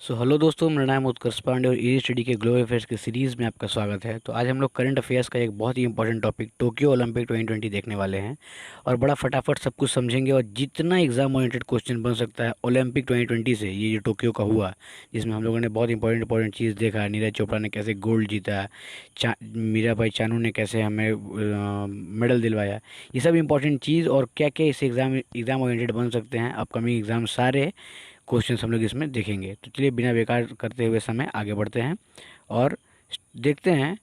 Hello दोस्तों, मेरा नाम उत्कर्ष पांडे और ई स्टडी के ग्लोबल अफेयर्स की सीरीज़ में आपका स्वागत है। तो आज हम लोग करंट अफेयर्स का एक बहुत ही इंपॉर्टेंट टॉपिक टोक्यो ओलंपिक 2020 देखने वाले हैं और बड़ा फटाफट सब कुछ समझेंगे। और जितना एग्जाम ओरिएंटेड क्वेश्चन बन सकता है ओलंपिक 2020 से, ये जो टोक्यो का हुआ, जिसमें हम लोगों ने बहुत इंपॉर्टेंट चीज़ देखा, नीरज चोपड़ा ने कैसे गोल्ड जीता, मीराबाई चानू ने कैसे हमें मेडल दिलवाया, ये सब इंपॉर्टेंट चीज़ और क्या क्या इस एग्ज़ाम ओरिएंटेड बन सकते हैं अपकमिंग एग्ज़ाम, सारे क्वेश्चंस हम लोग इसमें देखेंगे। तो चलिए बिना बेकार करते हुए समय आगे बढ़ते हैं और देखते हैं।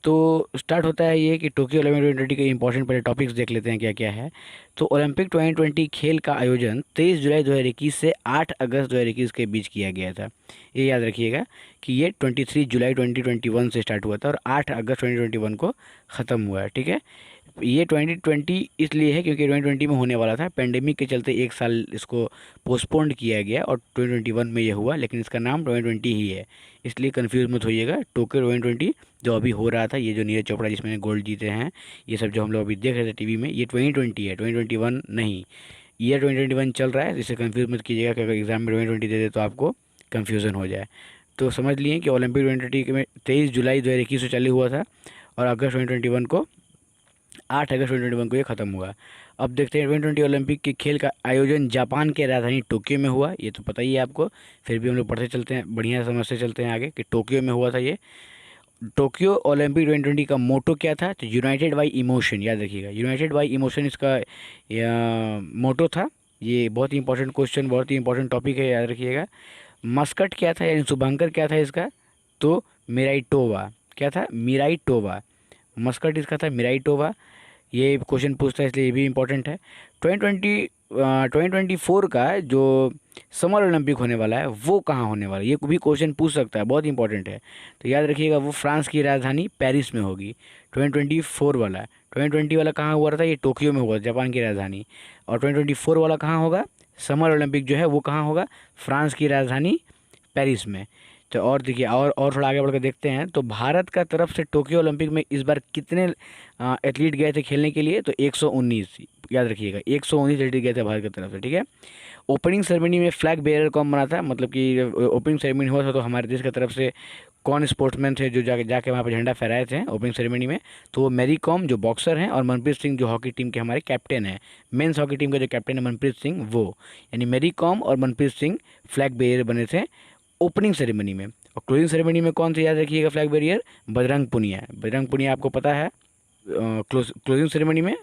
तो स्टार्ट होता है ये कि टोक्यो ओलंपिक 2020 के इंपॉर्टेंट पहले टॉपिक्स देख लेते हैं क्या क्या है। तो ओलंपिक 2020 खेल का आयोजन 23 जुलाई 2021 से 8 अगस्त 2021 के बीच किया गया था। ये याद रखिएगा कि ये 23 जुलाई 2021 से स्टार्ट हुआ था और 8 अगस्त 2021 को ख़त्म हुआ है। ठीक है, ये 2020 इसलिए है क्योंकि 2020 में होने वाला था, पेंडेमिक के चलते एक साल इसको पोस्टपोन्ड किया गया और 2021 में ये हुआ, लेकिन इसका नाम 2020 ही है, इसलिए कंफ्यूज मत होइएगा। टोक्यो 2020 जो अभी हो रहा था, ये जो नीरज चोपड़ा जिसमें गोल्ड जीते हैं, ये सब जो हम लोग अभी देख रहे थे टीवी में, ये 2020 है, 2021 नहीं। ईयर 2021 चल रहा है, इसे कंफ्यूज मत कीजिएगा कि अगर एग्जाम में 2020 दे दे तो आपको कन्फ्यूज़न हो जाए। तो समझ लिए कि ओलंपिक 2020 में 23 जुलाई 2021 से चालू हुआ था और अगस्त 2021 को 8 अगस्त 2021 को ये ख़त्म हुआ। अब देखते हैं 2020 ओलंपिक के खेल का आयोजन जापान के राजधानी टोक्यो में हुआ। ये तो पता ही है आपको, फिर भी हम लोग पढ़ते चलते हैं, बढ़िया समझते चलते हैं आगे कि टोक्यो में हुआ था ये। टोक्यो ओलंपिक 2020 का मोटो क्या था? तो यूनाइटेड बाई इमोशन, याद रखिएगा, यूनाइटेड बाई इमोशन इसका मोटो था। ये बहुत ही इंपॉर्टेंट क्वेश्चन, बहुत ही इंपॉर्टेंट टॉपिक है, याद रखिएगा। मस्कट क्या था यानी शुभांकर क्या था इसका? तो मिराइटोवा। क्या था? मिराइटोवा। मस्कट इसका था मिराइटोवा। ये क्वेश्चन पूछता है इसलिए ये भी इम्पोर्टेंट है। 2024 का जो समर ओलंपिक होने वाला है वो कहाँ होने वाला है, ये भी क्वेश्चन पूछ सकता है, बहुत इंपॉर्टेंट है। तो याद रखिएगा वो फ्रांस की राजधानी पेरिस में होगी। 2024 वाला, 2020 वाला कहाँ हुआ था? ये टोक्यो में हुआ, जापान की राजधानी। और 2024 वाला कहाँ होगा? समर ओलंपिक जो है वो कहाँ होगा? फ्रांस की राजधानी पेरिस में। तो और देखिए, और थोड़ा आगे बढ़कर देखते हैं। तो भारत का तरफ से टोक्यो ओलंपिक में इस बार कितने एथलीट गए थे खेलने के लिए? तो 119, याद रखिएगा 119 एथलीट गए थे भारत की तरफ से। ठीक है, ओपनिंग सेरेमनी में फ्लैग बेयरर कौन बना था? मतलब कि ओपनिंग सेरेमनी हुआ था तो हमारे देश की तरफ से कौन स्पोर्ट्समैन थे जो जाके जाके वहाँ पर झंडा फहराए थे ओपनिंग सेरेमनी में? तो वो मैरी कॉम जो बॉक्सर हैं और मनप्रीत सिंह जो हॉकी टीम के हमारे कैप्टन हैं, मेंस हॉकी टीम का जो कैप्टन है मनप्रीत सिंह, वो यानी मैरी कॉम और मनप्रीत सिंह फ्लैग बेयरर बने थे ओपनिंग सेरेमनी में। और क्लोजिंग सेरेमनी में कौन से याद रखिएगा फ्लैग बेरियर? बजरंग पुनिया। बजरंग पुनिया आपको पता है, क्लोजिंग सेरेमनी में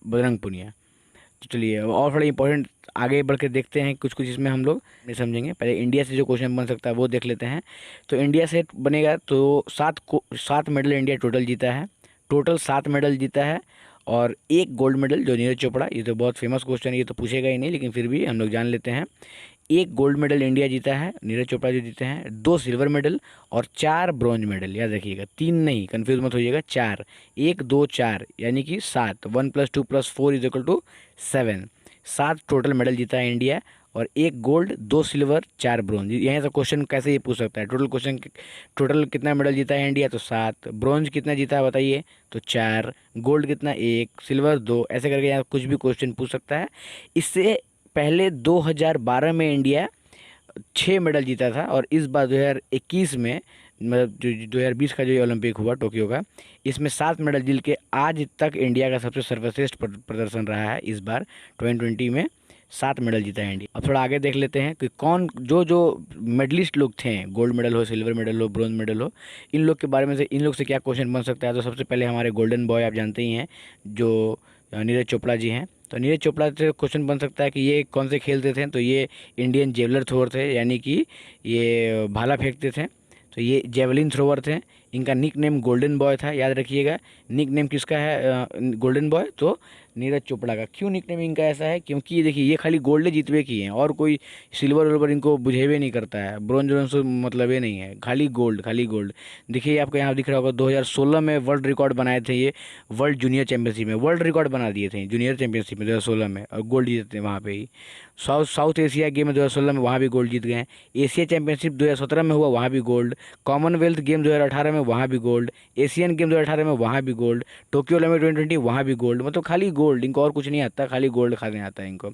बजरंग पुनिया। तो चलिए और थोड़ा इंपॉर्टेंट आगे बढ़ के देखते हैं, कुछ कुछ इसमें हम लोग नहीं समझेंगे। पहले इंडिया से जो क्वेश्चन बन सकता है वो देख लेते हैं। तो इंडिया से बनेगा तो 7 मेडल इंडिया टोटल जीता है, टोटल 7 मेडल जीता है और एक गोल्ड मेडल जो नीरज चोपड़ा, ये तो बहुत फेमस क्वेश्चन है, ये तो पूछेगा ही नहीं, लेकिन फिर भी हम लोग जान लेते हैं। एक गोल्ड मेडल इंडिया जीता है, नीरज चोपड़ा जो जीते हैं, 2 सिल्वर मेडल और 4 ब्रॉन्ज मेडल। याद रखिएगा, 3 नहीं, कंफ्यूज मत होइएगा, 4, 1 2 4 यानी कि 7, 1 + 2 + 4 = 7, 7 टोटल मेडल जीता है इंडिया और एक गोल्ड, 2 सिल्वर, 4 ब्रॉन्ज। यहाँ से क्वेश्चन कैसे ये पूछ सकता है? टोटल कितना मेडल जीता है इंडिया? तो 7। ब्रॉन्ज कितना जीता है बताइए? तो 4। गोल्ड कितना? 1। सिल्वर 2। ऐसे करके यहाँ कुछ भी क्वेश्चन पूछ सकता है। इससे पहले 2012 में इंडिया 6 मेडल जीता था और इस बार 2021 में, मतलब जो 2020 का जो ओलंपिक हुआ टोक्यो का, इसमें 7 मेडल जीत के आज तक इंडिया का सबसे सर्वश्रेष्ठ प्रदर्शन रहा है। इस बार 2020 में 7 मेडल जीता है इंडिया। अब थोड़ा आगे देख लेते हैं कि कौन जो जो मेडलिस्ट लोग थे, गोल्ड मेडल हो, सिल्वर मेडल हो, ब्रॉन्ज मेडल हो, इन लोग के बारे में से इन लोग से क्या क्वेश्चन बन सकता है? तो सबसे पहले हमारे गोल्डन बॉय आप जानते ही हैं जो नीरज चोपड़ा जी हैं। तो नीरज चोपड़ा से क्वेश्चन बन सकता है कि ये कौन से खेलते थे? तो ये इंडियन जेवलर थ्रोअर थे, यानी कि ये भाला फेंकते थे, तो ये जेवलिन थ्रोअर थे। इनका निक नेम गोल्डन बॉय था, याद रखिएगा। निक नेम किसका है गोल्डन बॉय? तो नीरज चोपड़ा का। क्यों निक नेम इनका ऐसा है? क्योंकि ये देखिए, ये खाली गोल्ड जीतवे की हैं और कोई सिल्वर विल्वर इनको बुझेबे नहीं करता है, ब्रॉन्ज व्रॉन्ज से मतलब ये नहीं है, खाली गोल्ड, खाली गोल्ड। देखिए आपको यहाँ दिख रहा होगा 2016 में वर्ल्ड रिकॉर्ड बनाए थे ये, वर्ल्ड जूनियर चैंपियनशिप में वर्ल्ड रिकॉर्ड बना दिए थे जूनियर चैंपियनशिप में 2016 में, और गोल्ड जीते थे वहाँ पे ही। साउथ एशिया गेम में 2016 में वहाँ भी गोल्ड जीत गए हैं। एशिया चैंपियनशिप 2017 में हुआ, वहाँ भी गोल्ड। कॉमनवेल्थ गेम 2018 में वहाँ भी गोल्ड। एशियन गेम 2018 में वहाँ भी गोल्ड। टोक्यो ओलंपिक 2020 वहाँ भी गोल्ड। मतलब खाली गोल्ड, इनको और कुछ नहीं आता, खाली गोल्ड खाने आता है इनको।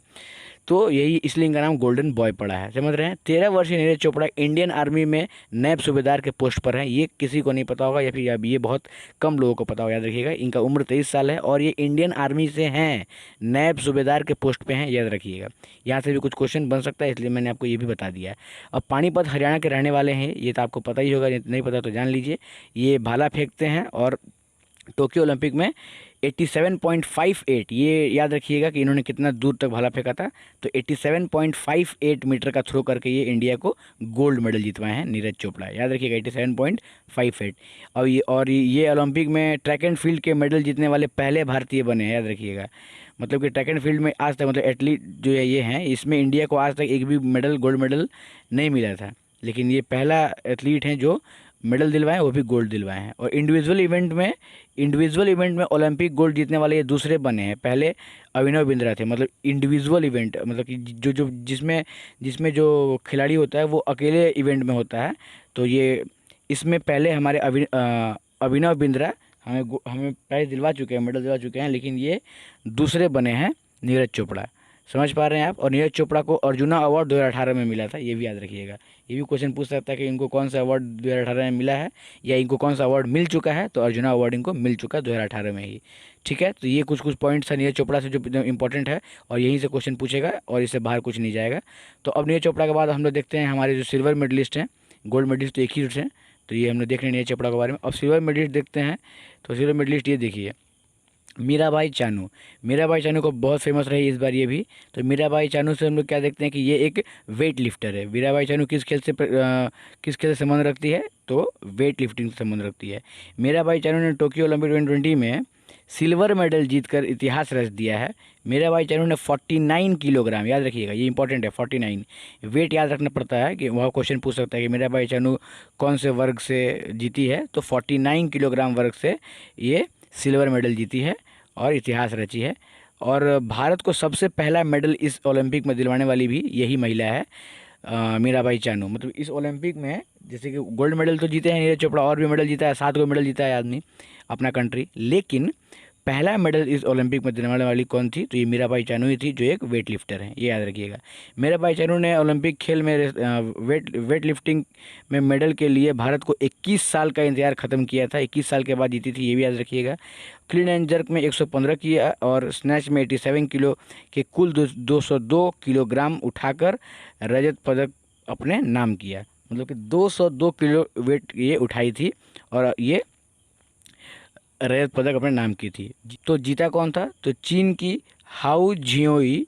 तो यही इसलिए इनका नाम गोल्डन बॉय पड़ा है, समझ रहे हैं। 13 वर्षीय नीरज चोपड़ा इंडियन आर्मी में नैब सूबेदार के पोस्ट पर हैं। ये किसी को नहीं पता होगा, या फिर अब ये बहुत कम लोगों को पता होगा, याद रखिएगा। इनका उम्र 23 साल है और ये इंडियन आर्मी से हैं, नैब सूबेदार के पोस्ट पे हैं, याद रखिएगा। यहाँ से भी कुछ क्वेश्चन बन सकता है, इसलिए मैंने आपको ये भी बता दिया है। अब पानीपत हरियाणा के रहने वाले हैं, ये तो आपको पता ही होगा, नहीं पता तो जान लीजिए। ये भाला फेंकते हैं और टोक्यो ओलंपिक में 87.58, ये याद रखिएगा कि इन्होंने कितना दूर तक भाला फेंका था। तो 87.58 मीटर का थ्रो करके ये इंडिया को गोल्ड मेडल जितवाए हैं नीरज चोपड़ा, याद रखिएगा 87.58। और ये ओलंपिक में ट्रैक एंड फील्ड के मेडल जीतने वाले पहले भारतीय बने हैं, याद रखिएगा। मतलब कि ट्रैक एंड फील्ड में आज तक, मतलब एथलीट जो है ये हैं, इसमें इंडिया को आज तक एक भी मेडल, गोल्ड मेडल नहीं मिला था, लेकिन ये पहला एथलीट हैं जो मेडल दिलवाए, वो भी गोल्ड दिलवाए हैं। और इंडिविजुअल इवेंट में ओलंपिक गोल्ड जीतने वाले ये दूसरे बने हैं, पहले अभिनव बिंद्रा थे। मतलब इंडिविजुअल इवेंट, मतलब कि जो जिसमें जो खिलाड़ी होता है वो अकेले इवेंट में होता है, तो ये इसमें पहले हमारे अभिनव बिंद्रा हमें प्राइज़ दिलवा चुके हैं, मेडल दिलवा चुके हैं, लेकिन ये दूसरे बने हैं नीरज चोपड़ा, समझ पा रहे हैं आप। और नीरज चोपड़ा को अर्जुना अवार्ड 2018 में मिला था, ये भी याद रखिएगा। ये भी क्वेश्चन पूछ सकता है कि इनको कौन सा अवार्ड 2018 में मिला है, या इनको कौन सा अवार्ड मिल चुका है। तो अर्जुना अवार्ड इनको मिल चुका है 2018 में ही, ठीक है। तो ये कुछ पॉइंट्स है नीरज चोपड़ा से जो इंपॉर्टेंट है, और यहीं से क्वेश्चन पूछेगा और इससे बाहर कुछ नहीं जाएगा। तो अब नीरज चोपड़ा के बाद हम लोग देखते हैं हमारे जो सिल्वर मेडलिस्ट हैं, गोल्ड मेडलिस्ट तो एक ही हैं, तो ये हमने देख रहे हैं नीरज चोपड़ा के बारे में। अब सिल्वर मेडलिस्ट देखते हैं, तो सिल्वर मेडलिस्ट ये देखिए मीराबाई चानू को बहुत फेमस रही इस बार ये भी। तो मीराबाई चानू से हम लोग क्या देखते हैं कि ये एक वेट लिफ्टर है। मीराबाई चानू किस खेल से संबंध रखती है, तो वेट लिफ्टिंग से संबंध रखती है। मीराबाई चानू ने टोक्यो ओलंपिक 2020 में सिल्वर मेडल जीतकर इतिहास रच दिया है। मीराबाई चानू ने 49 किलोग्राम, याद रखिएगा ये इंपॉर्टेंट है, 49 वेट याद रखना पड़ता है, कि वह क्वेश्चन पूछ सकता है कि मीराबाई चानू कौन से वर्ग से जीती है। तो 49 किलोग्राम वर्ग से ये सिल्वर मेडल जीती है और इतिहास रची है। और भारत को सबसे पहला मेडल इस ओलंपिक में दिलवाने वाली भी यही महिला है, मीराबाई चानू। मतलब इस ओलंपिक में जैसे कि गोल्ड मेडल तो जीते हैं नीरज चोपड़ा, और भी मेडल जीता है, 7 गो मेडल जीता है आदमी अपना कंट्री, लेकिन पहला मेडल इस ओलंपिक में दिलवाने वाली कौन थी, तो ये मीराबाई चानू ही थी, जो एक वेट लिफ्टर हैं, ये याद रखिएगा। मीराबाई चानू ने ओलंपिक खेल में वेट लिफ्टिंग में मेडल के लिए भारत को 21 साल का इंतजार ख़त्म किया था, 21 साल के बाद जीती थी, ये भी याद रखिएगा। क्लीन एंड जर्क में 115 किया और स्नैच में 87 किलो के कुल 202 किलोग्राम उठाकर रजत पदक अपने नाम किया। मतलब कि 202 किलो वेट ये उठाई थी और ये रजत पदक अपने नाम की थी। तो जीता कौन था, तो चीन की हाउ जियोई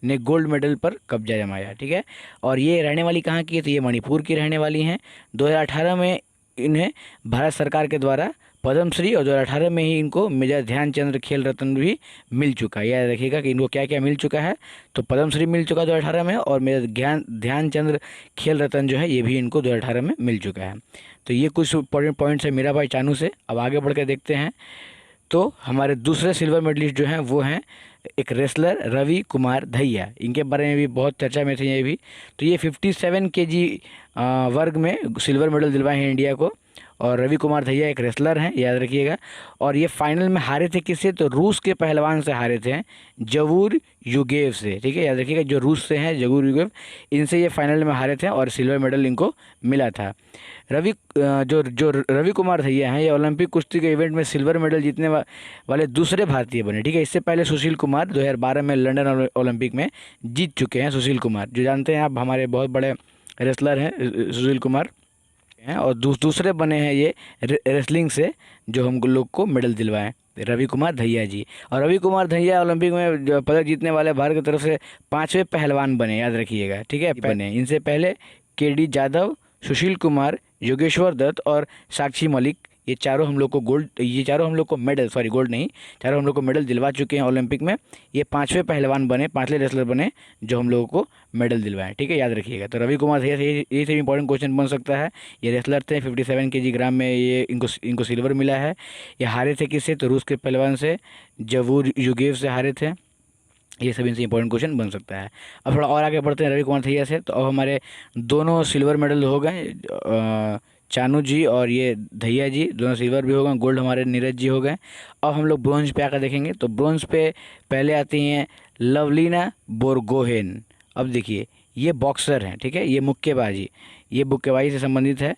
ने गोल्ड मेडल पर कब्जा जमाया, ठीक है। और ये रहने वाली कहाँ की है, तो ये मणिपुर की रहने वाली हैं। 2018 में इन्हें भारत सरकार के द्वारा पद्मश्री, और 2018 में ही इनको मेजर ध्यानचंद्र खेल रत्न भी मिल चुका है। याद रखिएगा कि इनको क्या क्या मिल चुका है, तो पद्मश्री मिल चुका है 2018 में, और मेजर ध्यानचंद्र खेल रत्न जो है ये भी इनको 2018 में मिल चुका है। तो ये कुछ इंपॉर्टेंट पॉइंट्स है मीराबाई चानू से। अब आगे बढ़ के देखते हैं, तो हमारे दूसरे सिल्वर मेडलिस्ट जो हैं वो हैं एक रेसलर रवि कुमार दहिया। इनके बारे में भी बहुत चर्चा में थे ये भी। तो ये 57 केजी वर्ग में सिल्वर मेडल दिलवाए हैं इंडिया को। और रवि कुमार दहिया एक रेसलर हैं, याद रखिएगा। और ये फाइनल में हारे थे किससे, तो रूस के पहलवान से हारे थे, जवूर युगेव से, ठीक है। याद रखिएगा जो रूस से हैं जवूर युगेव, इनसे ये फाइनल में हारे थे और सिल्वर मेडल इनको मिला था। जो रवि कुमार दहिया हैं, ये ओलंपिक कुश्ती के इवेंट में सिल्वर मेडल जीतने वाले दूसरे भारतीय बने, ठीक है। इससे पहले सुशील कुमार 2012 में लंदन ओलंपिक में जीत चुके हैं। सुशील कुमार जो जानते हैं आप, हमारे बहुत बड़े रेसलर हैं सुशील कुमार हैं। और दूसरे बने हैं ये रेसलिंग से, जो हम लोग को मेडल दिलवाएं, रवि कुमार दहिया जी। और रवि कुमार दहिया ओलंपिक में जो पदक जीतने वाले भारत की तरफ से 5वें पहलवान बने, याद रखिएगा, ठीक है। बने इनसे पहले केडी जाधव, सुशील कुमार, योगेश्वर दत्त और साक्षी मलिक, ये चारों हम लोग को मेडल, सॉरी गोल्ड नहीं, चारों हम लोग को मेडल दिलवा चुके हैं ओलंपिक में। ये 5वें पहलवान बने, 5वें रेसलर बने जो हम लोगों को मेडल दिलवाएं, ठीक है, याद रखिएगा। तो रवि कुमार दहिया से ये से इंपॉर्टेंट क्वेश्चन बन सकता है। ये रेसलर थे, 57 केजी ग्राम में ये इनको सिल्वर मिला है। ये हारे थे किससे, तो रूस के पहलवान से, जवूर युगेव से हारे थे। ये सब इनसे इंपॉर्टेंट क्वेश्चन बन सकता है। अब थोड़ा और आगे बढ़ते हैं रवि कुमार दहिया से। तो अब हमारे दोनों सिल्वर मेडल हो गए चानू जी और ये धैया जी दोनों सिल्वर भी हो गए, गोल्ड हमारे नीरज जी हो गए। अब हम लोग ब्रोंज पे आकर देखेंगे, तो ब्रोंज पे पहले आती हैं लवलीना बोरगोहेन। अब देखिए ये बॉक्सर हैं, ठीक है, ये मुक्केबाजी, ये मुक्केबाजी से संबंधित है।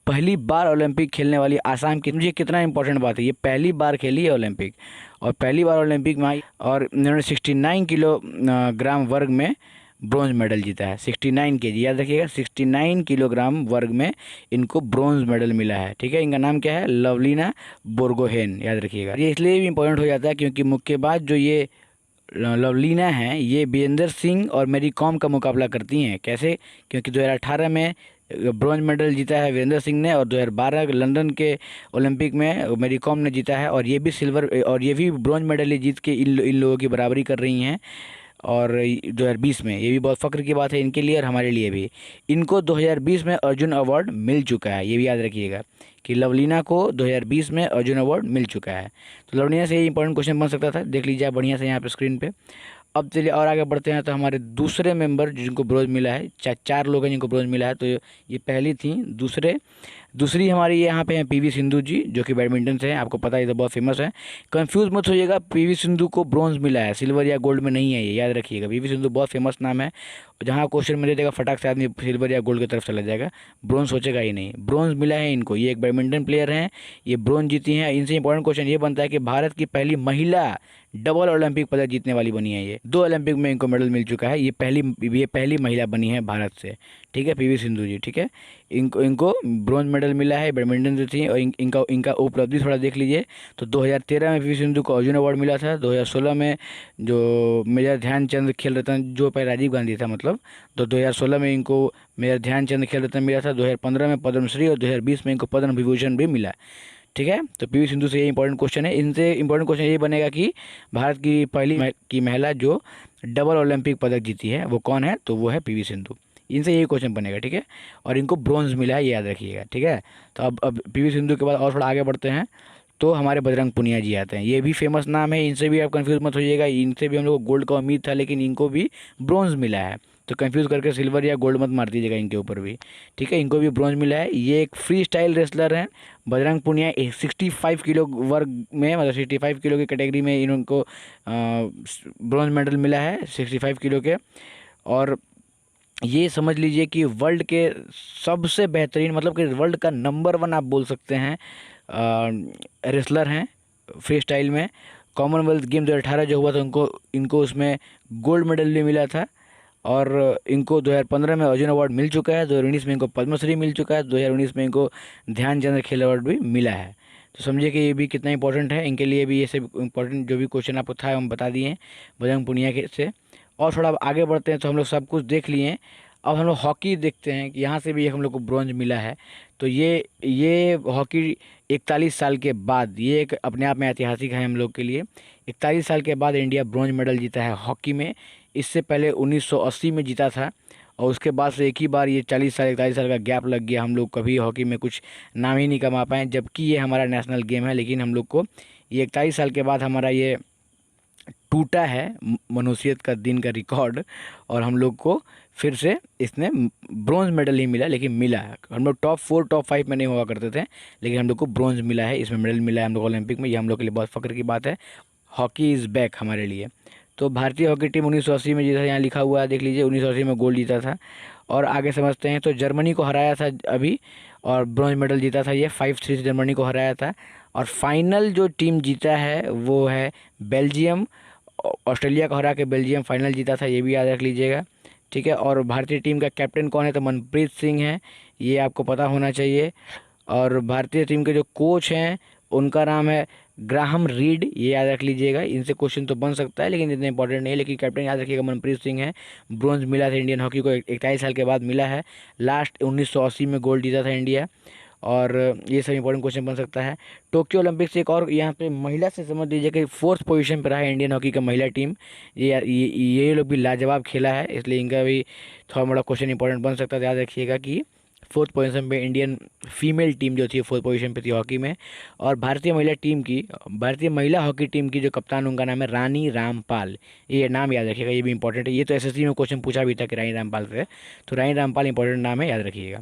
पहली बार ओलंपिक खेलने वाली आसाम की, मुझे कितना इंपॉर्टेंट बात है, ये पहली बार खेली है ओलंपिक, और पहली बार ओलंपिक में आई, और इन्होंने 69 किलोग्राम वर्ग में ब्रॉन्ज मेडल जीता है। 69 kg, याद रखिएगा, 69 किलोग्राम वर्ग में इनको ब्रॉन्ज मेडल मिला है, ठीक है। इनका नाम क्या है, लवलीना बोरगोहेन, याद रखिएगा। ये इसलिए भी इंपॉर्टेंट हो जाता है क्योंकि मुक्केबाज जो ये लवलीना हैं, ये वीरेंद्र सिंह और मैरी कॉम का मुकाबला करती हैं। कैसे, क्योंकि 2018 में ब्रॉन्ज मेडल जीता है वीरेंद्र सिंह ने, और 2012 लंदन के ओलंपिक में मैरी कॉम ने जीता है, और ये भी सिल्वर, और ये भी ब्रॉन्ज मेडल जीत के इन लोगों की बराबरी कर रही हैं। और 2020 में, ये भी बहुत फ़ख्र की बात है इनके लिए और हमारे लिए भी, इनको 2020 में अर्जुन अवार्ड मिल चुका है। ये भी याद रखिएगा कि लवलीना को 2020 में अर्जुन अवार्ड मिल चुका है। तो लवलीना से ये इंपॉर्टेंट क्वेश्चन बन सकता था, देख लीजिए आप बढ़िया से यहाँ पे स्क्रीन पे। अब चलिए और आगे बढ़ते हैं, तो हमारे दूसरे मेंबर जिनको ब्रोंज मिला है, चार लोग हैं जिनको ब्रोंज मिला है, तो ये पहली थी। दूसरी हमारी यहाँ पे हैं पीवी सिंधु जी, जो कि बैडमिंटन से हैं, आपको पता है ये तो बहुत फेमस है। कंफ्यूज मत होइएगा, पीवी सिंधु को ब्रोंज मिला है, सिल्वर या गोल्ड में नहीं है, ये याद रखिएगा। पीवी सिंधु बहुत फेमस नाम है, जहाँ क्वेश्चन में दे देगा फटाक से आदमी सिल्वर या गोल्ड की तरफ चला जाएगा, ब्रोंज सोचेगा ही नहीं। ब्रोंज मिला है इनको, ये एक बैडमिंटन प्लेयर हैं, ये ब्रोंज जीती हैं। इनसे इंपॉर्टेंट क्वेश्चन ये बनता है कि भारत की पहली महिला डबल ओलंपिक पदक जीतने वाली बनी है। ये 2 ओलंपिक में इनको मेडल मिल चुका है, ये पहली महिला बनी है भारत से, ठीक है, पीवी सिंधु जी, ठीक है। इनको ब्रॉन्ज मेडल मिला है बैडमिंटन से थी। और इनका उपलब्धि थोड़ा देख लीजिए, तो 2013 में पीवी सिंधु को अर्जुन अवार्ड मिला था। 2016 में जो मेजर ध्यानचंद खेल रत्न, जो पहले राजीव गांधी था मतलब, तो 2016 में इनको मेजर ध्यानचंद खेल रत्न मिला था। 2015 में पद्मश्री, और 2020 में इनको पद्म विभूषण भी मिला, ठीक है। तो पीवी सिंधु से ये इंपॉर्टेंट क्वेश्चन है। इनसे इंपॉर्टेंट क्वेश्चन ये बनेगा कि भारत की पहली की महिला जो डबल ओलंपिक पदक जीती है वो कौन है, तो वो है पीवी सिंधु। इनसे यही क्वेश्चन बनेगा, ठीक है। और इनको ब्रोंज मिला है, ये याद रखिएगा, ठीक है। तो अब पीवी सिंधु के बाद और थोड़ा आगे बढ़ते हैं, तो हमारे बजरंग पुनिया जी आते हैं। ये भी फेमस नाम है, इनसे भी आप कंफ्यूज मत होइएगा, इनसे भी हम लोग को गोल्ड का उम्मीद था, लेकिन इनको भी ब्रोंज मिला है। तो कंफ्यूज करके सिल्वर या गोल्ड मत मार दीजिएगा इनके ऊपर भी, ठीक है। इनको भी ब्रोंज मिला है। ये एक फ्री स्टाइल रेसलर हैं बजरंग पुनिया। 65 किलो वर्ग में, मतलब 65 किलो की कैटेगरी में इनको ब्रोंज मेडल मिला है, 65 किलो के। और ये समझ लीजिए कि वर्ल्ड के सबसे बेहतरीन, मतलब कि वर्ल्ड का नंबर 1 आप बोल सकते हैं रेसलर हैं फ्री स्टाइल में। कॉमनवेल्थ गेम 2018 जो हुआ था, इनको उसमें गोल्ड मेडल भी मिला था। और इनको 2015 में अर्जुन अवार्ड मिल चुका है, 2019 में इनको पद्मश्री मिल चुका है, 2019 में इनको ध्यानचंद खेल अवार्ड भी मिला है। तो समझिए कि ये भी कितना इंपॉर्टेंट है इनके लिए भी। ये सब इंपॉर्टेंट जो भी क्वेश्चन आपको था हम बता दिए बजरंग पुनिया के से। और थोड़ा आगे बढ़ते हैं, तो हम लोग सब कुछ देख लिए। अब हम लोग हॉकी देखते हैं कि यहाँ से भी हम लोग को ब्रॉन्ज मिला है। तो ये हॉकी 41 साल के बाद, ये एक अपने आप में ऐतिहासिक है हम लोग के लिए। 41 साल के बाद इंडिया ब्रॉन्ज मेडल जीता है हॉकी में। इससे पहले 1980 में जीता था, और उसके बाद से एक ही बार ये 41 साल का गैप लग गया, हम लोग कभी हॉकी में कुछ नाम ही नहीं कमा पाए, जबकि ये हमारा नेशनल गेम है। लेकिन हम लोग को ये 41 साल के बाद हमारा ये टूटा है मनुष्यत का दिन का रिकॉर्ड, और हम लोग को फिर से इसने ब्रॉन्ज मेडल ही मिला, लेकिन मिला है। हम लोग टॉप 4 टॉप 5 में नहीं हुआ करते थे, लेकिन हम लोग को ब्रॉन्ज मिला है, इसमें मेडल मिला है हम लोग ओलंपिक में। ये हम लोग के लिए बहुत फ़ख्र की बात है। हॉकी इज़ बैक हमारे लिए। तो भारतीय हॉकी टीम 1980 में जीता, यहाँ लिखा हुआ है देख लीजिए, 1980 में गोल्ड जीता था। और आगे समझते हैं, तो जर्मनी को हराया था अभी, और ब्रॉन्ज मेडल जीता था ये 5-3 से जर्मनी को हराया था। और फाइनल जो टीम जीता है वो है बेल्जियम, ऑस्ट्रेलिया को हरा के बेल्जियम फाइनल जीता था, ये भी याद रख लीजिएगा, ठीक है। और भारतीय टीम का कैप्टन कौन है, तो मनप्रीत सिंह है, ये आपको पता होना चाहिए। और भारतीय टीम के जो कोच हैं उनका नाम है ग्राहम रीड, ये याद रख लीजिएगा। इनसे क्वेश्चन तो बन सकता है, लेकिन इतना इंपॉर्टेंट नहीं है। लेकिन कैप्टन याद रखिएगा मनप्रीत सिंह है। ब्रॉन्ज मिला था इंडियन हॉकी को 41 साल के बाद मिला है। लास्ट 1980 में गोल्ड जीता था इंडिया। और ये सब इंपॉर्टेंट क्वेश्चन बन सकता है। टोक्यो ओलंपिक से एक और यहाँ पे महिला से समझ लीजिए कि 4th पोजीशन पर रहा है इंडियन हॉकी का महिला टीम। ये लोग भी लाजवाब खेला है, इसलिए इनका भी थोड़ा मोड़ा क्वेश्चन इंपॉर्टेंट बन सकता है। याद रखिएगा कि 4th पोजीशन पे इंडियन फीमेल टीम जो थी 4th पोजीशन पे थी हॉकी में। और भारतीय महिला हॉकी टीम की जो कप्तान, उनका नाम है रानी रामपाल। ये नाम याद रखिएगा, ये भी इंपॉर्टेंट है। ये तो एसएससी में क्वेश्चन पूछा भी था कि रानी रामपाल से, तो रानी रामपाल इंपॉर्टेंट नाम है, याद रखिएगा।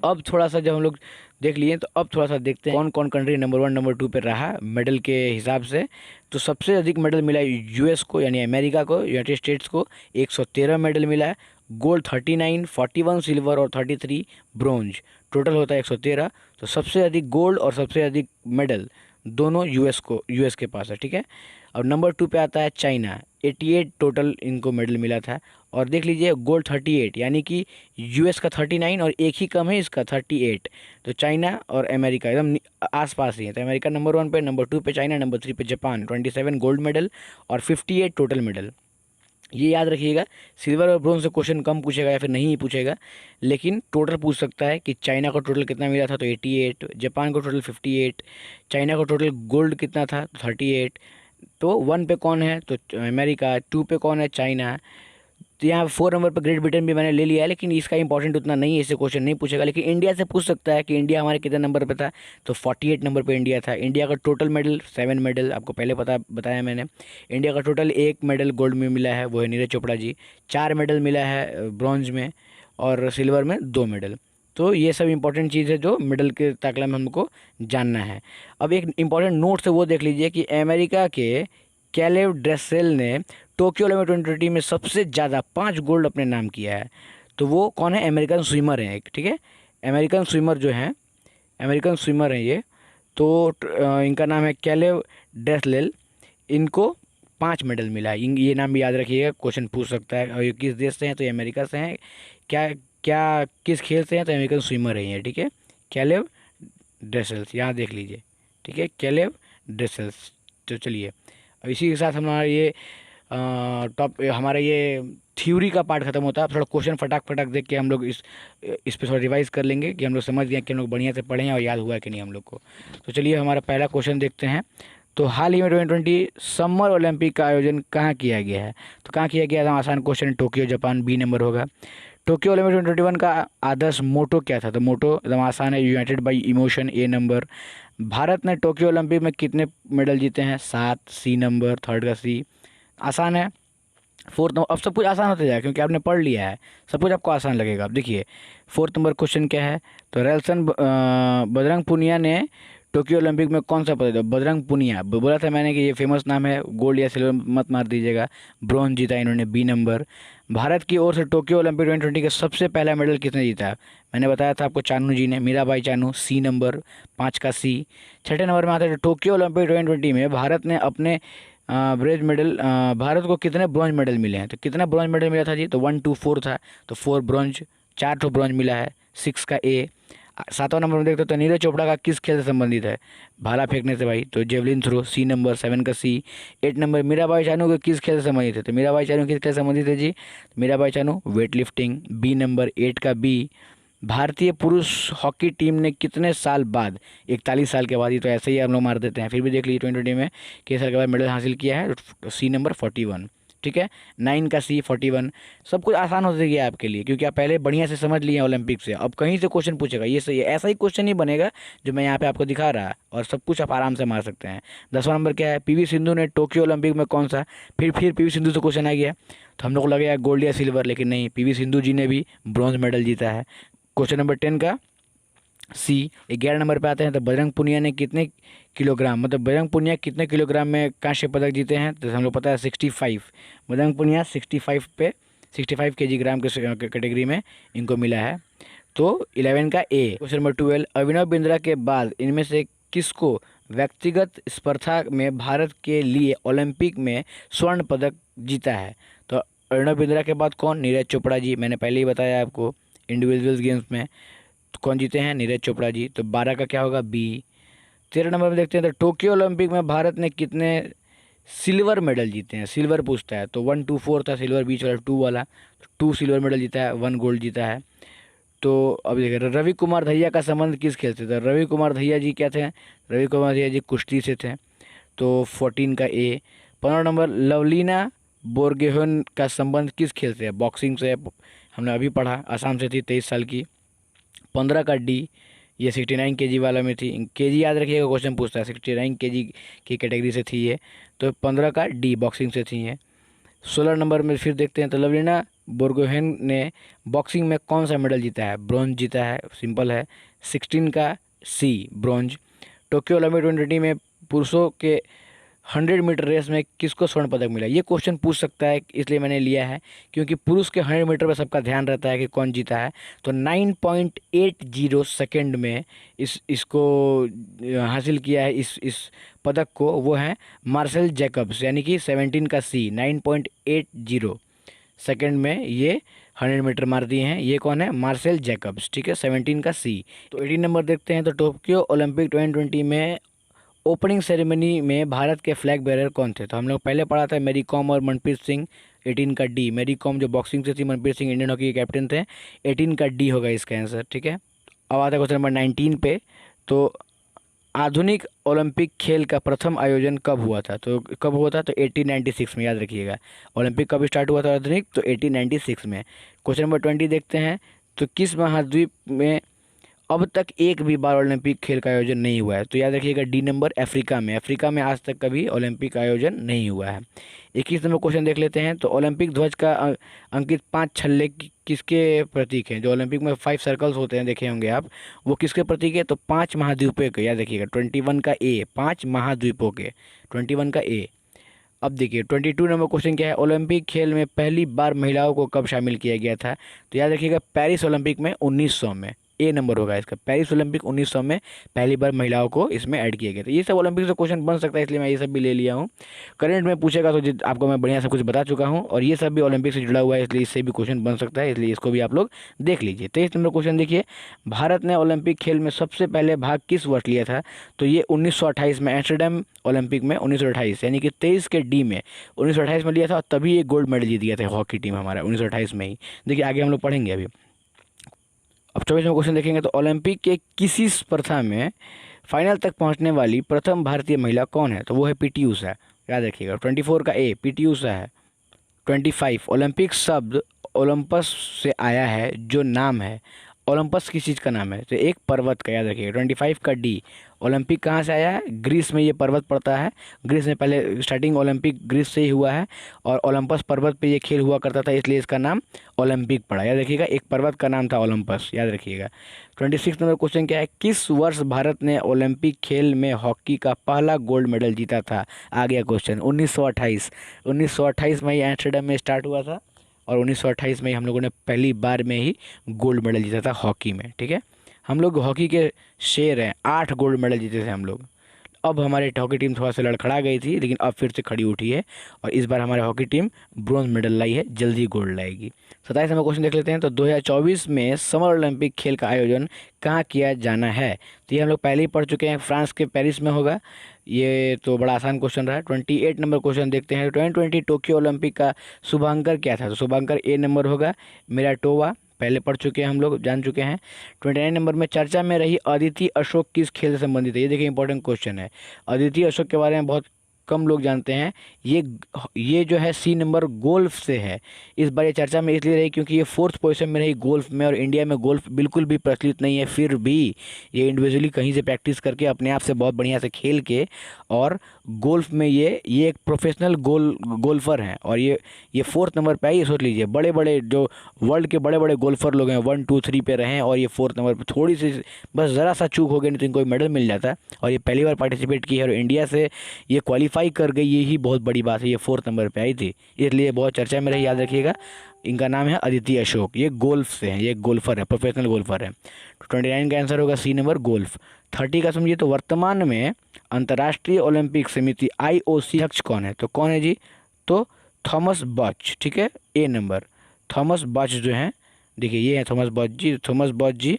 अब थोड़ा सा जब हम लोग देख लिए तो अब थोड़ा सा देखते हैं कौन कौन कंट्री नंबर 1 नंबर 2 पे रहा मेडल के हिसाब से। तो सबसे अधिक मेडल मिला यूएस को, यानी अमेरिका को, यूनाइटेड स्टेट्स को 113 मेडल मिला है। गोल्ड 39, 41 सिल्वर और 33 ब्रोंज, टोटल होता है 113। तो सबसे अधिक गोल्ड और सबसे अधिक मेडल दोनों यूएस के पास है, ठीक है। और नंबर 2 पे आता है चाइना, 88 टोटल इनको मेडल मिला था। और देख लीजिए गोल्ड 38, यानी कि यूएस का 39 और एक ही कम है इसका 38। तो चाइना और अमेरिका एकदम आसपास ही है। तो अमेरिका नंबर 1 पे, नंबर 2 पे चाइना, नंबर 3 पे जापान, 27 गोल्ड मेडल और 58 टोटल मेडल। ये याद रखिएगा, सिल्वर और ब्रोंज से क्वेश्चन कम पूछेगा या फिर नहीं ही पूछेगा, लेकिन टोटल पूछ सकता है कि चाइना को टोटल कितना मिला था, तो 88, जापान को टोटल 58, चाइना को टोटल गोल्ड कितना था, 38। तो 1 पे कौन है, तो अमेरिका, 2 पे कौन है, चाइना। तो यहाँ 4 नंबर पर ग्रेट ब्रिटेन भी मैंने ले लिया है, लेकिन इसका इंपॉर्टेंट उतना नहीं है, इससे क्वेश्चन नहीं पूछेगा। लेकिन इंडिया से पूछ सकता है कि इंडिया हमारे कितने नंबर पे था, तो 48 नंबर पे इंडिया था। इंडिया का टोटल मेडल 7 मेडल, आपको पहले बताया मैंने। इंडिया का टोटल 1 मेडल गोल्ड में मिला है, वो है नीरज चोपड़ा जी। 4 मेडल मिला है ब्रॉन्ज में, और सिल्वर में 2 मेडल। तो ये सब इंपॉर्टेंट चीज़ है जो मेडल के ताकला में हमको जानना है। अब एक इंपॉर्टेंट नोट से वो देख लीजिए कि अमेरिका के कैलेव ड्रेसेल ने टोक्यो ओलंपिक 2020 में सबसे ज़्यादा 5 गोल्ड अपने नाम किया है। तो वो कौन है, अमेरिकन स्विमर हैं एक, ठीक है। अमेरिकन स्विमर जो हैं, अमेरिकन स्विमर हैं ये। तो इनका नाम है कैलेव ड्रेसलेल। इनको 5 मेडल मिला है। ये नाम भी याद रखिएगा, क्वेश्चन पूछ सकता है। और ये किस देश से हैं, तो ये अमेरिका से हैं। क्या क्या किस खेल से हैं, तो अमेरिकन स्विमर है ये, ठीक है। कैलेव ड्रेसल्स, यहाँ देख लीजिए, ठीक है, कैलेव ड्रेसल्स। तो चलिए, अब इसी के साथ हमारा ये हमारा ये थ्योरी का पार्ट खत्म होता है। अब थोड़ा क्वेश्चन फटाक देख के हम लोग इस पे थोड़ा रिवाइज कर लेंगे कि हम लोग समझ गए कि हम लोग बढ़िया से पढ़े हैं और याद हुआ है कि नहीं हम लोग को। तो चलिए हमारा पहला क्वेश्चन देखते हैं। तो हाल ही में 2020 समर ओलंपिक का आयोजन कहाँ किया गया है, तो कहाँ किया गया था, आसान question, Tokyo Japan, B number होगा। टोक्यो ओलंपिक 2021 का आदर्श मोटो क्या था, तो मोटो एकदम आसान है, United by emotion, A number. Bharat ने टोक्यो ओलंपिक में कितने मेडल जीते हैं, 7, सी नंबर, थर्ड का सी। आसान है। 4 नंबर, अब सब कुछ आसान होता जाएगा क्योंकि आपने पढ़ लिया है, सब कुछ आपको आसान लगेगा। अब देखिए 4 नंबर क्वेश्चन क्या है, तो रेलसन बजरंग पुनिया ने टोक्यो ओलंपिक में कौन सा पदक, बजरंग पुनिया, बोला था मैंने कि ये फेमस नाम है, गोल्ड या सिल्वर मत मार दीजिएगा। ब्रॉन्ज जीता इन्होंने, बी नंबर। भारत की ओर से टोक्यो ओलंपिक 2020 का सबसे पहला मेडल किसने जीता है, मैंने बताया था आपको, चानू जी ने, मीराबाई चानू, सी नंबर, 5 का सी। छठे नंबर में आता है टोक्यो ओलंपिक 2020 में भारत ने अपने ब्रॉन्ज मेडल, भारत को कितने ब्रॉन्ज मेडल मिले हैं, तो कितना ब्रॉन्ज मेडल मिला था जी, तो 1 2 4 था, तो 4 ब्रॉन्ज, 4 तो ब्रॉन्ज मिला है, 6 का ए। 7वां नंबर में देखते हो तो नीरज चोपड़ा का किस खेल से संबंधित है, भाला फेंकने से भाई, तो जेवलिन थ्रो, सी नंबर, 7 का सी। 8 नंबर मीराबाई चानू के किस खेल से संबंधित है, तो मीराबाई चानू किस खेल से संबंधित है जी, Mirabai Chanu weight lifting, B number, 8 का बी। भारतीय पुरुष हॉकी टीम ने कितने साल बाद, 41 साल के बाद, ही तो ऐसे ही हम लोग मार देते हैं, फिर भी देख लीजिए 2020 में किस साल के बाद मेडल हासिल किया है, सी नंबर 41, ठीक है। 9 का सी, 41। सब कुछ आसान हो गया आपके लिए क्योंकि आप पहले बढ़िया से समझ लिए ओलंपिक से। अब कहीं से क्वेश्चन पूछेगा, ये सही है, ऐसा ही क्वेश्चन ही बनेगा जो मैं यहाँ पे आपको दिखा रहा है, और सब कुछ आप आराम से मार सकते हैं। 10वां नंबर क्या है, पीवी सिंधु ने टोक्यो ओलंपिक में कौन सा, फिर पीवी सिंधु से क्वेश्चन आ गया, तो हम लोग को लगेगा गोल्ड या सिल्वर, लेकिन नहीं, पीवी सिंधु जी ने भी ब्रॉन्ज मेडल जीता है। क्वेश्चन नंबर 10 का सी। 11 नंबर पे आते हैं, तो बजरंग पुनिया ने कितने किलोग्राम, मतलब बजरंग पुनिया कितने किलोग्राम में कांस्य पदक जीते हैं, तो हम लोग पता है 65। बजरंग पुनिया 65 पे, 65 केजी ग्राम के कैटेगरी में इनको मिला है। तो 11 का ए। क्वेश्चन नंबर 12, अभिनव बिंद्रा के बाद इनमें से किसको व्यक्तिगत स्पर्धा में भारत के लिए ओलंपिक में स्वर्ण पदक जीता है, तो अभिनव बिंद्रा के बाद कौन, नीरज चोपड़ा जी, मैंने पहले ही बताया आपको, इंडिविजुअल्स गेम्स में तो कौन जीते हैं, नीरज चोपड़ा जी, तो 12 का क्या होगा, बी। 13 नंबर में देखते हैं, तो टोक्यो ओलंपिक में भारत ने कितने सिल्वर मेडल जीते हैं, सिल्वर पूछता है, तो 1 2 4 था सिल्वर, बीच वाला 2 वाला, 2 सिल्वर मेडल जीता है, 1 गोल्ड जीता है। तो अब देखिए रवि कुमार दहिया का संबंध किस खेल से था, रवि कुमार दहिया जी क्या थे, रवि कुमार दहिया जी कुश्ती से थे, तो 14 का ए। 15 नंबर, लवलीना बोरगोहेन का संबंध किस खेल से है, बॉक्सिंग से, हमने अभी पढ़ा, आसाम से थी, 23 साल की। 15 का डी, ये 69 केजी वाला में थी, केजी याद रखिएगा, क्वेश्चन पूछता है, 69 केजी की कैटेगरी से थी ये, तो 15 का डी बॉक्सिंग से थी ये। 16 नंबर में फिर देखते हैं, तो लवलीना बोर्गोहेन ने बॉक्सिंग में कौन सा मेडल जीता है? ब्रॉन्ज जीता है, सिंपल है। 16 का सी ब्रॉन्ज। टोक्यो ओलंपिक 2020 में पुरुषों के 100 मीटर रेस में किसको स्वर्ण पदक मिला? ये क्वेश्चन पूछ सकता है, इसलिए मैंने लिया है क्योंकि पुरुष के 100 मीटर पर सबका ध्यान रहता है कि कौन जीता है। तो 9.80 सेकंड में इसको हासिल किया है, इस पदक को, वो है मार्सेल जैकब्स, यानी कि 17 का सी, 9.80 सेकंड में ये 100 मीटर मार दिए हैं। ये कौन है? मार्सेल जैकब्स, ठीक है, 17 का सी। तो 18 नंबर देखते हैं। तो टोक्यो ओलंपिक 2020 में ओपनिंग सेरेमनी में भारत के फ्लैग बेरर कौन थे? तो हम लोग पहले पढ़ा था मैरी कॉम और मनप्रीत सिंह, 18 का डी। मैरी कॉम जो बॉक्सिंग से थी, मनप्रीत सिंह इंडियन हॉकी के कैप्टन थे। 18 का डी होगा इसका आंसर, ठीक है। अब आता है क्वेश्चन नंबर 19 पे। तो आधुनिक ओलंपिक खेल का प्रथम आयोजन कब हुआ था? तो कब हुआ था? तो 1896 में, याद रखिएगा। ओलंपिक कब स्टार्ट हुआ था आधुनिक? तो 1896 में। क्वेश्चन नंबर 20 देखते हैं। तो किस महाद्वीप में अब तक एक भी बार ओलंपिक खेल का आयोजन नहीं हुआ है? तो याद रखिएगा डी नंबर, अफ्रीका में। अफ्रीका में आज तक कभी ओलंपिक आयोजन नहीं हुआ है। 21 नंबर क्वेश्चन देख लेते हैं। तो ओलंपिक ध्वज का अंकित 5 छल्ले किसके प्रतीक हैं? जो ओलंपिक में 5 सर्कल्स होते हैं, देखे होंगे आप, वो किसके प्रतीक है? तो 5 महाद्वीपों के, याद रखिएगा। 21 का ए, 5 महाद्वीपों के, 21 का ए। अब देखिए 22 नंबर क्वेश्चन क्या है? ओलंपिक खेल में पहली बार महिलाओं को कब शामिल किया गया था? तो याद रखिएगा पेरिस ओलंपिक में 1900 में। ए नंबर होगा इसका। पेरिस ओलंपिक 1900 में पहली बार महिलाओं को इसमें ऐड किया गया था। ये सब ओलंपिक से क्वेश्चन बन सकता है, इसलिए मैं ये सब भी ले लिया हूँ। करंट में पूछेगा तो आपको मैं बढ़िया सब कुछ बता चुका हूँ, और ये सब भी ओलंपिक से जुड़ा हुआ है, इसलिए इससे भी क्वेश्चन बन सकता है, इसलिए इसको भी आप लोग देख लीजिए। 23 नंबर क्वेश्चन देखिए। भारत ने ओलंपिक खेल में सबसे पहले भाग किस वर्ष लिया था? तो ये 1928 में, एम्स्टर्डम ओलंपिक में 1928, यानी कि 23 के डी में 1928 में लिया था, और तभी एक गोल्ड मेडल जीत गया था हॉकी टीम हमारा 1928 में ही। देखिए आगे हम लोग पढ़ेंगे अभी। अब 24 में क्वेश्चन देखेंगे। तो ओलंपिक के किसी स्पर्धा में फाइनल तक पहुंचने वाली प्रथम भारतीय महिला कौन है? तो वो है पीटी उषा, याद रखिएगा। 24 का ए पीटी उषा है। 25 ओलंपिक शब्द ओलंपस से आया है, जो नाम है। ओलंपस किस चीज़ का नाम है? तो एक पर्वत का, याद रखिएगा। 25 का डी ओलंपिक कहाँ से आया है? ग्रीस में ये पर्वत पड़ता है। ग्रीस में पहले स्टार्टिंग ओलंपिक ग्रीस से ही हुआ है, और ओलंपस पर्वत पे ये खेल हुआ करता था, इसलिए इसका नाम ओलंपिक पड़ा, याद रखिएगा। एक पर्वत का नाम था ओलंपस, याद रखिएगा। 26 नंबर क्वेश्चन क्या है? किस वर्ष भारत ने ओलंपिक खेल में हॉकी का पहला गोल्ड मेडल जीता था? आ गया क्वेश्चन। 1928। 1928 में ही एम्स्टर्डम में स्टार्ट हुआ था, और 1928 में ही हम लोगों ने पहली बार में ही गोल्ड मेडल जीता था हॉकी में, ठीक है। हम लोग हॉकी के शेर हैं, 8 गोल्ड मेडल जीते थे हम लोग। अब हमारी हॉकी टीम थोड़ा सा लड़खड़ा गई थी, लेकिन अब फिर से खड़ी उठी है, और इस बार हमारी हॉकी टीम ब्रॉन्ज मेडल लाई है, जल्दी गोल्ड लाएगी। 27 नंबर क्वेश्चन देख लेते हैं। तो 2024 में समर ओलंपिक खेल का आयोजन कहाँ किया जाना है? तो ये हम लोग पहले ही पढ़ चुके हैं, फ्रांस के पेरिस में होगा। ये तो बड़ा आसान क्वेश्चन रहा है। 28 नंबर क्वेश्चन देखते हैं। 2020 टोक्यो ओलंपिक का शुभांकर क्या था? तो शुभांकर ए नंबर होगा, मिराटोवा, पहले पढ़ चुके हैं हम लोग, जान चुके हैं। 29 नंबर में चर्चा में रही अदिति अशोक किस खेल से संबंधित है? ये देखिए इंपॉर्टेंट क्वेश्चन है। अदिति अशोक के बारे में बहुत कम लोग जानते हैं। ये जो है सी नंबर गोल्फ से है। इस बार ये चर्चा में इसलिए रही क्योंकि ये 4th पोजीशन में रही गोल्फ में, और इंडिया में गोल्फ बिल्कुल भी प्रचलित नहीं है। फिर भी ये इंडिविजुअली कहीं से प्रैक्टिस करके अपने आप से बहुत बढ़िया से खेल के, और गोल्फ में ये एक प्रोफेशनल गोल्फर हैं, और ये 4th नंबर पे आई। ये सोच लीजिए, बड़े बड़े जो वर्ल्ड के बड़े बड़े गोल्फर लोग हैं 1 2 3 पे रहे हैं, और ये 4th नंबर पे। थोड़ी सी बस ज़रा सा चूक हो गई, नहीं तो इनको मेडल मिल जाता। और ये पहली बार पार्टिसिपेट की है, और इंडिया से ये क्वालिफाई कर गई, ये ही बहुत बड़ी बात है। ये 4th नंबर पे आई थी, इसलिए बहुत चर्चा में रही, याद रखिएगा। इनका नाम है अदिति अशोक, ये गोल्फ से हैं, ये गोल्फर है, प्रोफेशनल गोल्फर है। 29 का आंसर होगा सी नंबर गोल्फ। 30 का समझिए। तो वर्तमान में अंतर्राष्ट्रीय ओलंपिक समिति IOC अध्यक्ष कौन है? तो कौन है जी? तो थॉमस बच, ठीक है, ए नंबर। थॉमस बच जो हैं, देखिए ये है थॉमस बच जी। थॉमस बच जी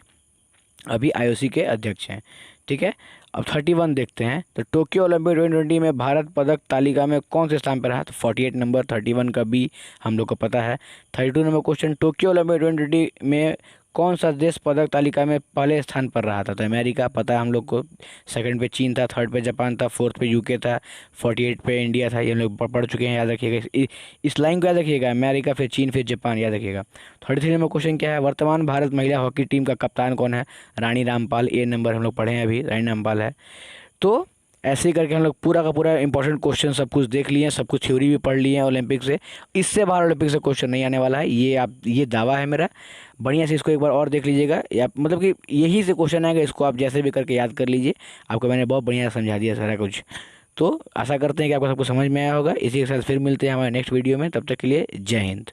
अभी IOC के अध्यक्ष हैं, ठीक है। अब 31 देखते हैं। तो टोक्यो ओलंपिक 2020 में भारत पदक तालिका में कौन से स्थान पर रहा? तो 48 नंबर। 31 का बी हम लोग को पता है। 32 नंबर क्वेश्चन। टोक्यो ओलंपिक 2020 में कौन सा देश पदक तालिका में पहले स्थान पर रहा था? तो अमेरिका पता है हम लोग को। 2nd पे चीन था, 3rd पे जापान था, 4th पे UK था, 48 पे इंडिया था। ये हम लोग पढ़ चुके हैं, याद रखिएगा। इस लाइन को याद रखिएगा, अमेरिका फिर चीन फिर जापान, याद रखिएगा। 33 नंबर क्वेश्चन क्या है? वर्तमान भारत महिला हॉकी टीम का कप्तान कौन है? रानी रामपाल, ए नंबर हम लोग पढ़े हैं अभी, रानी रामपाल है। तो ऐसे ही करके हम लोग पूरा का पूरा इंपॉर्टेंट क्वेश्चन सब कुछ देख लिए हैं, सब कुछ थ्योरी भी पढ़ लिए हैं ओलंपिक से। इससे बाहर ओलंपिक से क्वेश्चन नहीं आने वाला है, ये दावा है मेरा। बढ़िया से इसको एक बार और देख लीजिएगा, या मतलब कि यही से क्वेश्चन आएगा, इसको आप जैसे भी करके याद कर लीजिए। आपको मैंने बहुत बढ़िया समझा दिया सारा कुछ। तो आशा करते हैं कि आपको सब कुछ समझ में आया होगा। इसी के साथ फिर मिलते हैं हमारे नेक्स्ट वीडियो में, तब तक के लिए जय हिंद।